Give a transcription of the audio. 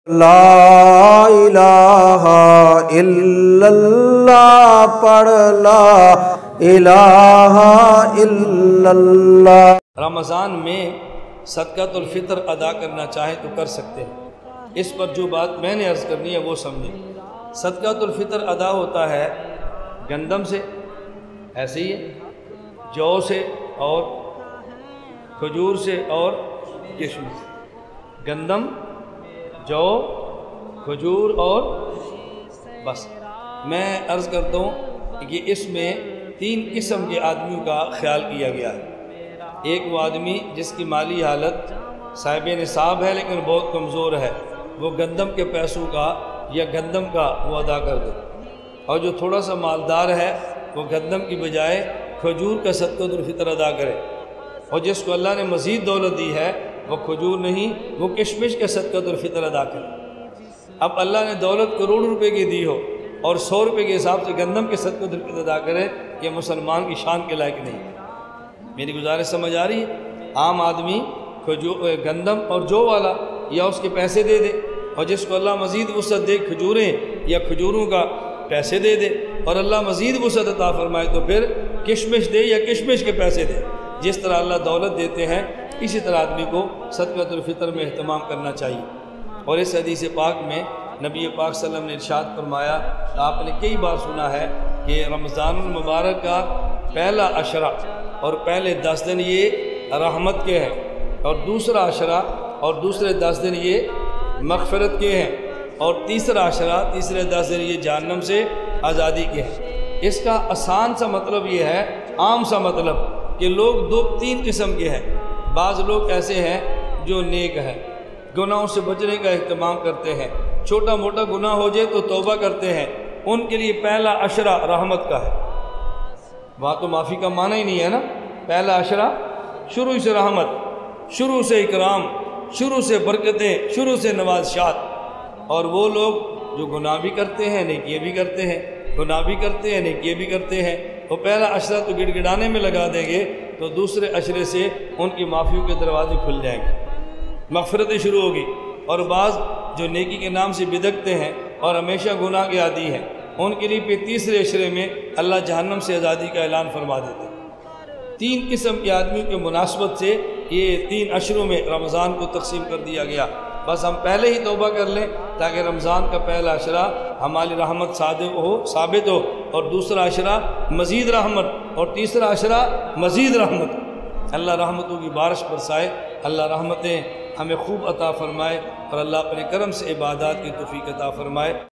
لا الہ الا اللہ پڑھ لا الہ الا اللہ۔ رمضان میں صدقۃ الفطر ادا کرنا چاہیں تو کر سکتے ہیں۔ اس پر جو بات میں نے عرض کرنی ہے وہ سمجھیں۔ صدقۃ الفطر ادا ہوتا ہے گندم سے، ایسے ہی ہے، جو سے اور کھجور سے اور کشمش سے۔ گندم، جو، کھجور اور بس۔ میں عرض کرتا ہوں کہ اس میں 3 قسم کے آدمیوں کا خیال کیا گیا ہے۔ ایک وہ آدمی جس کی مالی حالت صاحب نصاب ہے لیکن بہت کمزور ہے، وہ گندم کے پیسوں کا یا گندم کا وہ ادا کر دے، اور جو تھوڑا سا مالدار ہے وہ گندم کی بجائے کھجور کا صدقۃ الفطر ادا کرے، اور جس کو اللہ نے مزید دولت دی ہے وہ کھجور نہیں، وہ کشمش کا صدقۃ الفطر ادا کرے۔ اب اللہ نے دولت کروڑ روپے کی دی ہو اور 100 روپے کے حساب سے گندم کے صدقۃ الفطر ادا کرے، یہ مسلمان کی شان کے لائق نہیں۔ میری گزارش سمجھ آ رہی ہے؟ عام آدمی گندم اور جو والا یا اس کے پیسے دے دے، اور جس کو اللہ مزید وسعت دے کھجوریں یا کھجوروں کا پیسے دے دے، اور اللہ مزید وسعت عطا فرمائے تو پھر کشمش دے یا کشمش کے پیسے دے۔ جس طرح اللہ دولت دیتے ہیں اسی طرح آدمی کو صدقۃ الفطر میں اہتمام کرنا چاہیے۔ اور اس حدیث پاک میں نبی پاک صلی اللہ علیہ وسلم نے ارشاد فرمایا، آپ نے کئی بار سنا ہے کہ رمضان المبارک کا پہلا عشرہ اور پہلے 10 دن یہ رحمت کے ہیں، اور دوسرا عشرہ اور دوسرے 10 دن یہ مغفرت کے ہیں، اور تیسرا عشرہ تیسرے 10 دن یہ جہنم سے آزادی کے ہیں۔ اس کا آسان سا مطلب یہ ہے، عام سا مطلب، کہ لوگ 3 قسم کے ہیں۔ بعض لوگ ایسے ہیں جو نیک ہیں، گناہوں سے بچنے کا اہتمام کرتے ہیں، چھوٹا موٹا گناہ ہو جائے تو توبہ کرتے ہیں، ان کے لیے پہلا عشرہ رحمت کا ہے۔ وہاں تو معافی کا معنی ہی نہیں ہے نا۔ پہلا عشرہ شروع سے رحمت، شروع سے اکرام، شروع سے برکتیں، شروع سے نوازشات۔ اور وہ لوگ جو گناہ بھی کرتے ہیں نیکیاں بھی کرتے ہیں، گناہ بھی کرتے ہیں نیکیاں بھی کرتے ہیں، وہ پہلا عشرہ تو گڑ گڑانے میں لگا دیں گے تو دوسرے عشرے سے ان کی معافیوں کے دروازے کھل جائیں گے، مغفرتیں شروع ہوگی۔ اور بعض جو نیکی کے نام سے بدکتے ہیں اور ہمیشہ گناہ کے عادی ہیں، ان کے لیے پھر تیسرے عشرے میں اللہ جہنم سے آزادی کا اعلان فرما دیتے ہیں۔ 3 قسم کے آدمیوں کی مناسبت سے یہ 3 عشروں میں رمضان کو تقسیم کر دیا گیا۔ بس ہم پہلے ہی توبہ کر لیں تاکہ رمضان کا پہلا عشرہ ہماری رحمت ثابت ہو، اور دوسرا عشرہ مزید رحمت، اور تیسرا عشرہ مزید رحمت۔ اللہ رحمتوں کی بارش برسائے، اللہ رحمتیں ہمیں خوب عطا فرمائے، اور اللہ اپنے کرم سے عبادات کی توفیق عطا فرمائے۔